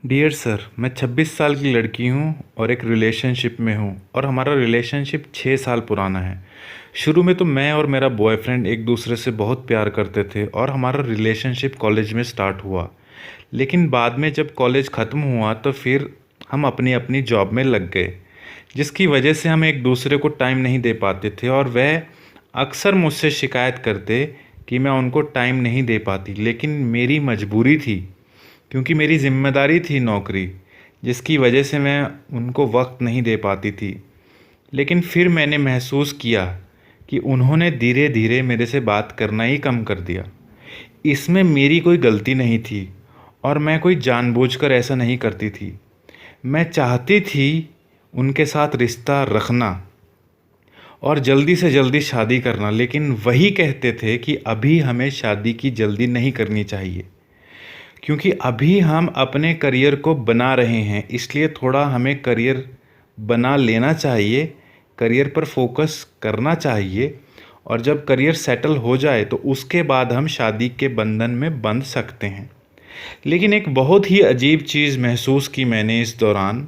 Dear sir, मैं 26 साल की लड़की हूँ और एक रिलेशनशिप में हूँ और हमारा रिलेशनशिप 6 साल पुराना है। शुरू में तो मैं और मेरा बॉयफ्रेंड एक दूसरे से बहुत प्यार करते थे और हमारा रिलेशनशिप कॉलेज में स्टार्ट हुआ। लेकिन बाद में जब कॉलेज ख़त्म हुआ तो फिर हम अपनी अपनी जॉब में लग गए, जिसकी वजह से हम एक दूसरे को टाइम नहीं दे पाते थे और वह अक्सर मुझसे शिकायत करते कि मैं उनको टाइम नहीं दे पाती। लेकिन मेरी मजबूरी थी, क्योंकि मेरी ज़िम्मेदारी थी नौकरी, जिसकी वजह से मैं उनको वक्त नहीं दे पाती थी। लेकिन फिर मैंने महसूस किया कि उन्होंने धीरे धीरे मेरे से बात करना ही कम कर दिया। इसमें मेरी कोई गलती नहीं थी और मैं कोई जानबूझकर ऐसा नहीं करती थी। मैं चाहती थी उनके साथ रिश्ता रखना और जल्दी से जल्दी शादी करना, लेकिन वही कहते थे कि अभी हमें शादी की जल्दी नहीं करनी चाहिए, क्योंकि अभी हम अपने करियर को बना रहे हैं, इसलिए थोड़ा हमें करियर बना लेना चाहिए, करियर पर फोकस करना चाहिए और जब करियर सेटल हो जाए तो उसके बाद हम शादी के बंधन में बंध सकते हैं। लेकिन एक बहुत ही अजीब चीज़ महसूस की मैंने इस दौरान,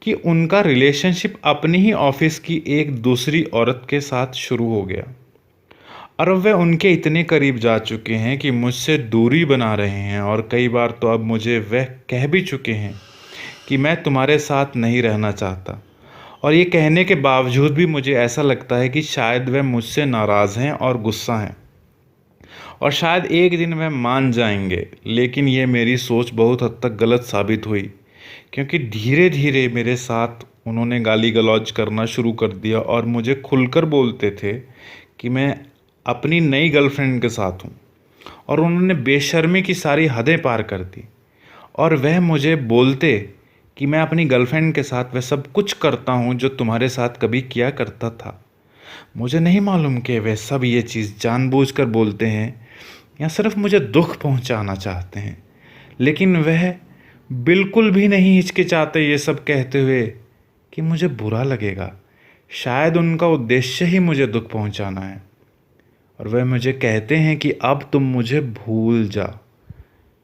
कि उनका रिलेशनशिप अपनी ही ऑफिस की एक दूसरी औरत के साथ शुरू हो गया और अब वे उनके इतने करीब जा चुके हैं कि मुझसे दूरी बना रहे हैं और कई बार तो अब मुझे वह कह भी चुके हैं कि मैं तुम्हारे साथ नहीं रहना चाहता। और ये कहने के बावजूद भी मुझे ऐसा लगता है कि शायद वह मुझसे नाराज़ हैं और गुस्सा हैं और शायद एक दिन वह मान जाएंगे। लेकिन ये मेरी सोच बहुत हद तक गलत साबित हुई, क्योंकि धीरे धीरे मेरे साथ उन्होंने गाली गलौज करना शुरू कर दिया और मुझे खुलकर बोलते थे कि मैं अपनी नई गर्लफ्रेंड के साथ हूँ और उन्होंने बेशर्मी की सारी हदें पार कर दी। और वह मुझे बोलते कि मैं अपनी गर्लफ्रेंड के साथ वह सब कुछ करता हूँ जो तुम्हारे साथ कभी किया करता था। मुझे नहीं मालूम कि वह सब ये चीज़ जानबूझकर बोलते हैं या सिर्फ मुझे दुख पहुँचाना चाहते हैं, लेकिन वह बिल्कुल भी नहीं हिचकिचाते ये सब कहते हुए कि मुझे बुरा लगेगा। शायद उनका उद्देश्य ही मुझे दुख पहुँचाना है और वह मुझे कहते हैं कि अब तुम मुझे भूल जा,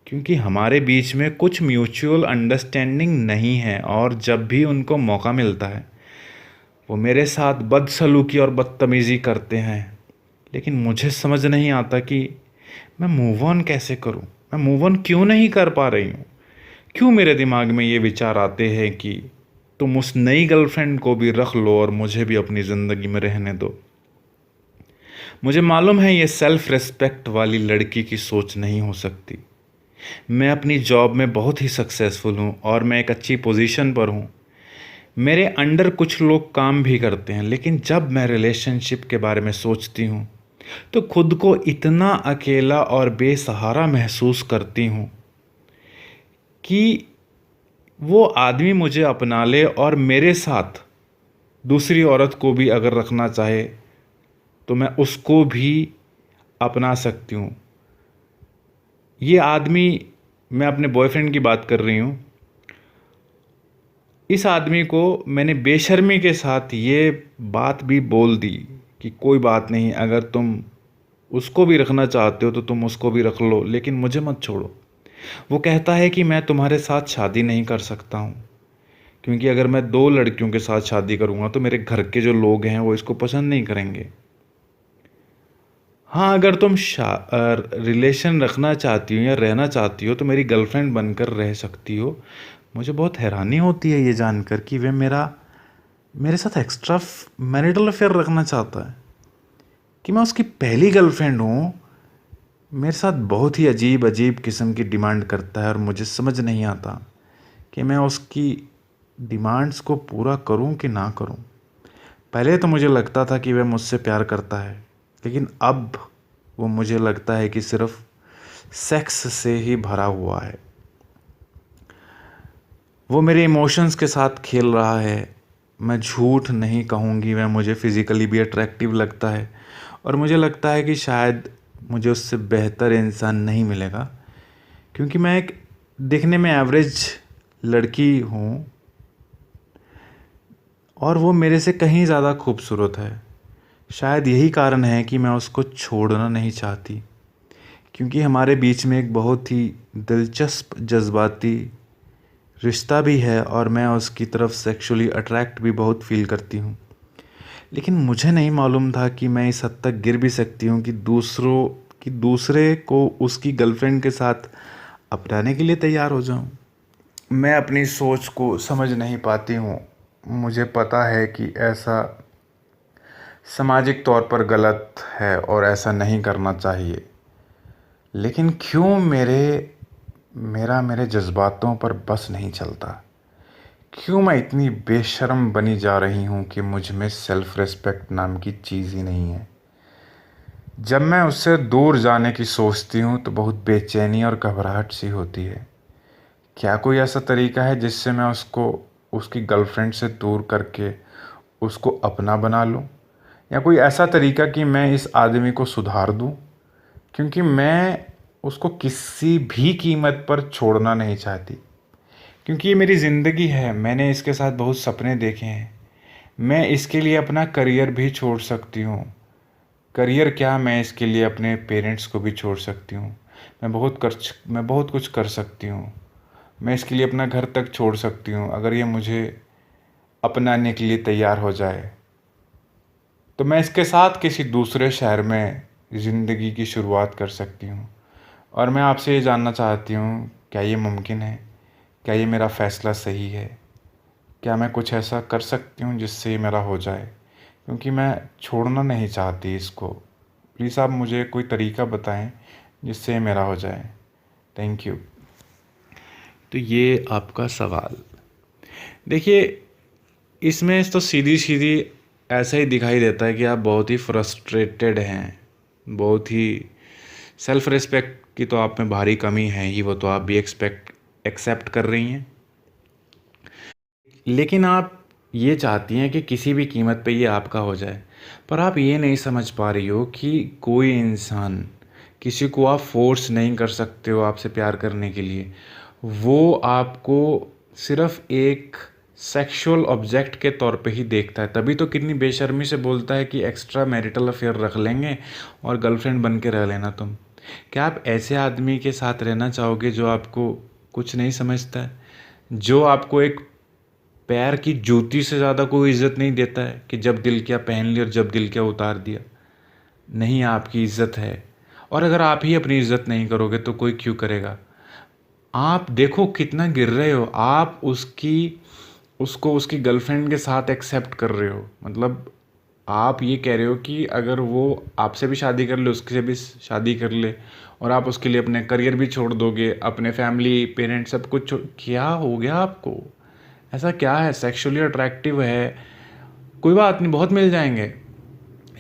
क्योंकि हमारे बीच में कुछ म्यूचुअल अंडरस्टैंडिंग नहीं है। और जब भी उनको मौका मिलता है वो मेरे साथ बदसलूकी और बदतमीज़ी करते हैं। लेकिन मुझे समझ नहीं आता कि मैं मूव ऑन कैसे करूं, मैं मूव ऑन क्यों नहीं कर पा रही हूं। क्यों मेरे दिमाग में ये विचार आते हैं कि तुम उस नई गर्लफ्रेंड को भी रख लो और मुझे भी अपनी ज़िंदगी में रहने दो। मुझे मालूम है ये सेल्फ रिस्पेक्ट वाली लड़की की सोच नहीं हो सकती। मैं अपनी जॉब में बहुत ही सक्सेसफुल हूँ और मैं एक अच्छी पोजीशन पर हूँ। मेरे अंडर कुछ लोग काम भी करते हैं, लेकिन जब मैं रिलेशनशिप के बारे में सोचती हूँ तो खुद को इतना अकेला और बेसहारा महसूस करती हूँ कि वो आदमी मुझे अपना ले और मेरे साथ दूसरी औरत को भी अगर रखना चाहे तो मैं उसको भी अपना सकती हूँ। ये आदमी, मैं अपने बॉयफ्रेंड की बात कर रही हूँ, इस आदमी को मैंने बेशर्मी के साथ ये बात भी बोल दी कि कोई बात नहीं, अगर तुम उसको भी रखना चाहते हो तो तुम उसको भी रख लो, लेकिन मुझे मत छोड़ो। वो कहता है कि मैं तुम्हारे साथ शादी नहीं कर सकता हूँ, क्योंकि अगर मैं दो लड़कियों के साथ शादी करूँगा तो मेरे घर के जो लोग हैं वो इसको पसंद नहीं करेंगे। हाँ, अगर तुम रिलेशन रखना चाहती हो या रहना चाहती हो तो मेरी गर्लफ्रेंड बनकर रह सकती हो। मुझे बहुत हैरानी होती है ये जानकर कि वह मेरे साथ एक्स्ट्रा मैरिटल अफेयर रखना चाहता है, कि मैं उसकी पहली गर्लफ्रेंड हूँ। मेरे साथ बहुत ही अजीब अजीब किस्म की डिमांड करता है और मुझे समझ नहीं आता कि मैं उसकी डिमांड्स को पूरा करूँ कि ना करूँ। पहले तो मुझे लगता था कि वह मुझसे प्यार करता है, लेकिन अब वो मुझे लगता है कि सिर्फ सेक्स से ही भरा हुआ है। वो मेरे इमोशंस के साथ खेल रहा है। मैं झूठ नहीं कहूँगी, वह मुझे फ़िज़िकली भी अट्रैक्टिव लगता है और मुझे लगता है कि शायद मुझे उससे बेहतर इंसान नहीं मिलेगा, क्योंकि मैं एक दिखने में एवरेज लड़की हूँ और वो मेरे से कहीं ज़्यादा खूबसूरत है। शायद यही कारण है कि मैं उसको छोड़ना नहीं चाहती, क्योंकि हमारे बीच में एक बहुत ही दिलचस्प जज्बाती रिश्ता भी है और मैं उसकी तरफ सेक्सुअली अट्रैक्ट भी बहुत फ़ील करती हूँ। लेकिन मुझे नहीं मालूम था कि मैं इस हद तक गिर भी सकती हूँ कि दूसरे को उसकी गर्लफ्रेंड के साथ अपनाने के लिए तैयार हो जाऊँ। मैं अपनी सोच को समझ नहीं पाती हूँ। मुझे पता है कि ऐसा सामाजिक तौर पर गलत है और ऐसा नहीं करना चाहिए। लेकिन क्यों मेरे जज़्बातों पर बस नहीं चलता? क्यों मैं इतनी बेशर्म बनी जा रही हूँ कि मुझ में सेल्फ़ रिस्पेक्ट नाम की चीज़ ही नहीं है। जब मैं उससे दूर जाने की सोचती हूँ तो बहुत बेचैनी और घबराहट सी होती है। क्या कोई ऐसा तरीका है जिससे मैं उसको उसकी गर्लफ्रेंड से दूर करके उसको अपना बना लूँ? या कोई ऐसा तरीका कि मैं इस आदमी को सुधार दूँ? क्योंकि मैं उसको किसी भी कीमत पर छोड़ना नहीं चाहती। क्योंकि ये मेरी ज़िंदगी है, मैंने इसके साथ बहुत सपने देखे हैं। मैं इसके लिए अपना करियर भी छोड़ सकती हूँ। करियर क्या, मैं इसके लिए अपने पेरेंट्स को भी छोड़ सकती हूँ। मैं बहुत कुछ कर सकती हूँ। मैं इसके लिए अपना घर तक छोड़ सकती हूँ अगर ये मुझे अपनाने के लिए तैयार हो जाए। तो मैं इसके साथ किसी दूसरे शहर में ज़िंदगी की शुरुआत कर सकती हूँ। और मैं आपसे ये जानना चाहती हूँ, क्या ये मुमकिन है? क्या ये मेरा फ़ैसला सही है? क्या मैं कुछ ऐसा कर सकती हूँ जिससे ये मेरा हो जाए? क्योंकि मैं छोड़ना नहीं चाहती इसको। प्लीज़ आप मुझे कोई तरीका बताएं जिससे ये मेरा हो जाए। Thank you. तो ये आपका सवाल। देखिए, इसमें तो सीधी-सीधी ऐसा ही दिखाई देता है कि आप बहुत ही फ्रस्ट्रेटेड हैं। बहुत ही सेल्फ़ रिस्पेक्ट की तो आप में भारी कमी है ही, वो तो आप भी एक्सेप्ट कर रही हैं। लेकिन आप ये चाहती हैं कि किसी भी कीमत पे ये आपका हो जाए। पर आप ये नहीं समझ पा रही हो कि कोई इंसान, किसी को आप फ़ोर्स नहीं कर सकते हो आपसे प्यार करने के लिए। वो आपको सिर्फ़ एक सेक्सुअल ऑब्जेक्ट के तौर पे ही देखता है। तभी तो कितनी बेशर्मी से बोलता है कि एक्स्ट्रा मैरिटल अफेयर रख लेंगे और गर्लफ्रेंड बन के रह लेना तुम। क्या आप ऐसे आदमी के साथ रहना चाहोगे जो आपको कुछ नहीं समझता है? जो आपको एक पैर की जूती से ज़्यादा कोई इज़्ज़त नहीं देता है कि जब दिल किया पहन लिया और जब दिल किया उतार दिया? नहीं, आपकी इज़्ज़त है। और अगर आप ही अपनी इज़्ज़त नहीं करोगे तो कोई क्यों करेगा? आप देखो कितना गिर रहे हो। आप उसको उसकी गर्लफ्रेंड के साथ एक्सेप्ट कर रहे हो। मतलब आप ये कह रहे हो कि अगर वो आपसे भी शादी कर ले, उससे भी शादी कर ले और आप उसके लिए अपने करियर भी छोड़ दोगे, अपने फैमिली, पेरेंट्स सब कुछ क्या हो गया आपको? ऐसा क्या है? सेक्सुअली अट्रैक्टिव है, कोई बात नहीं, बहुत मिल जाएंगे।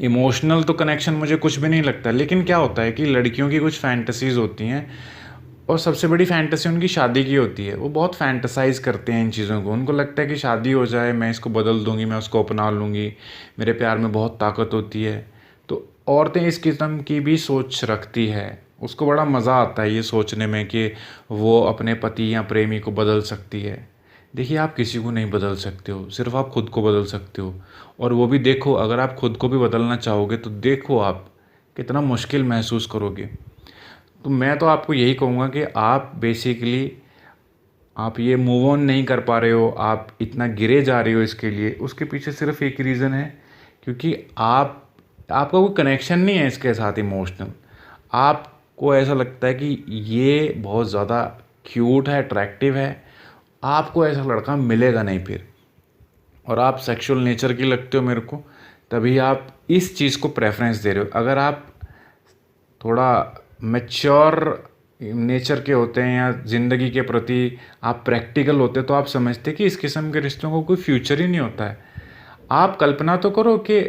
इमोशनल तो कनेक्शन मुझे कुछ भी नहीं लगता। लेकिन क्या होता है कि लड़कियों की कुछ फैंटेसीज़ होती हैं और सबसे बड़ी फैंटेसी उनकी शादी की होती है। वो बहुत फैंटेसाइज़ करते हैं इन चीज़ों को। उनको लगता है कि शादी हो जाए, मैं इसको बदल दूँगी, मैं उसको अपना लूँगी, मेरे प्यार में बहुत ताकत होती है। तो औरतें इस किस्म की भी सोच रखती है। उसको बड़ा मज़ा आता है ये सोचने में कि वो अपने पति या प्रेमी को बदल सकती है। देखिए, आप किसी को नहीं बदल सकते हो, सिर्फ़ आप खुद को बदल सकते हो। और वो भी देखो, अगर आप खुद को भी बदलना चाहोगे तो देखो आप कितना मुश्किल महसूस करोगे। तो मैं तो आपको यही कहूँगा कि आप बेसिकली आप ये मूव ऑन नहीं कर पा रहे हो, आप इतना गिरे जा रहे हो इसके लिए, उसके पीछे सिर्फ़ एक रीज़न है, क्योंकि आपका कोई कनेक्शन नहीं है इसके साथ इमोशनल। आपको ऐसा लगता है कि ये बहुत ज़्यादा क्यूट है, अट्रैक्टिव है, आपको ऐसा लड़का मिलेगा नहीं फिर। और आप सेक्सुअल नेचर की लगते हो मेरे को, तभी आप इस चीज़ को प्रेफरेंस दे रहे हो। अगर आप थोड़ा मैच्योर नेचर के होते हैं या ज़िंदगी के प्रति आप प्रैक्टिकल होते तो आप समझते कि इस किस्म के रिश्तों को कोई फ्यूचर ही नहीं होता है। आप कल्पना तो करो कि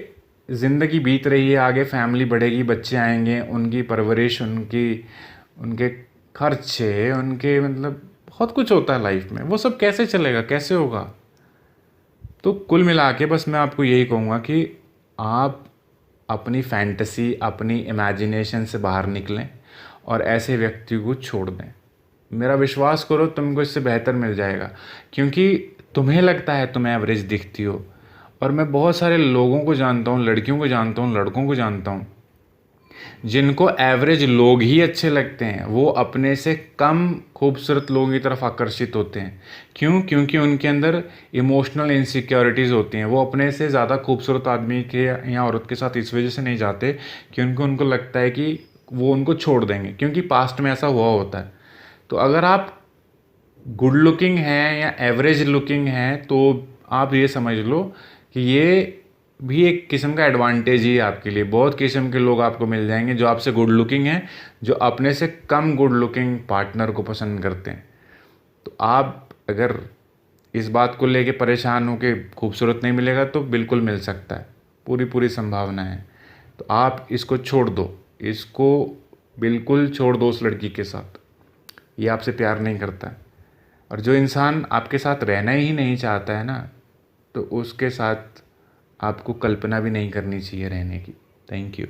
ज़िंदगी बीत रही है, आगे फैमिली बढ़ेगी, बच्चे आएंगे, उनकी परवरिश, उनके खर्चे, उनके मतलब बहुत कुछ होता है लाइफ में, वो सब कैसे चलेगा, कैसे होगा? तो कुल मिला के बस मैं आपको यही कहूँगा कि आप अपनी फैंटेसी, अपनी इमेजिनेशन से बाहर निकलें और ऐसे व्यक्ति को छोड़ दें। मेरा विश्वास करो, तुमको इससे बेहतर मिल जाएगा। क्योंकि तुम्हें लगता है तुम एवरेज दिखती हो, और मैं बहुत सारे लोगों को जानता हूँ, लड़कियों को जानता हूँ, लड़कों को जानता हूँ जिनको एवरेज लोग ही अच्छे लगते हैं वो अपने से कम खूबसूरत लोगों की तरफ आकर्षित होते हैं। क्यों? क्योंकि उनके अंदर इमोशनल इनसिक्योरिटीज़ होती हैं। वो अपने से ज़्यादा खूबसूरत आदमी के या औरत के साथ इस वजह से नहीं जाते कि उनको लगता है कि वो उनको छोड़ देंगे, क्योंकि पास्ट में ऐसा हुआ होता है। तो अगर आप गुड लुकिंग हैं या एवरेज लुकिंग हैं तो आप ये समझ लो कि ये भी एक किस्म का एडवांटेज ही है आपके लिए। बहुत किस्म के लोग आपको मिल जाएंगे जो आपसे गुड लुकिंग हैं, जो अपने से कम गुड लुकिंग पार्टनर को पसंद करते हैं। तो आप अगर इस बात को लेके परेशान हो कि खूबसूरत नहीं मिलेगा, तो बिल्कुल मिल सकता है, पूरी पूरी संभावना है। तो आप इसको छोड़ दो, इसको बिल्कुल छोड़ दो उस लड़की के साथ। ये आपसे प्यार नहीं करता है। और जो इंसान आपके साथ रहना ही नहीं चाहता है ना, तो उसके साथ आपको कल्पना भी नहीं करनी चाहिए रहने की। Thank you.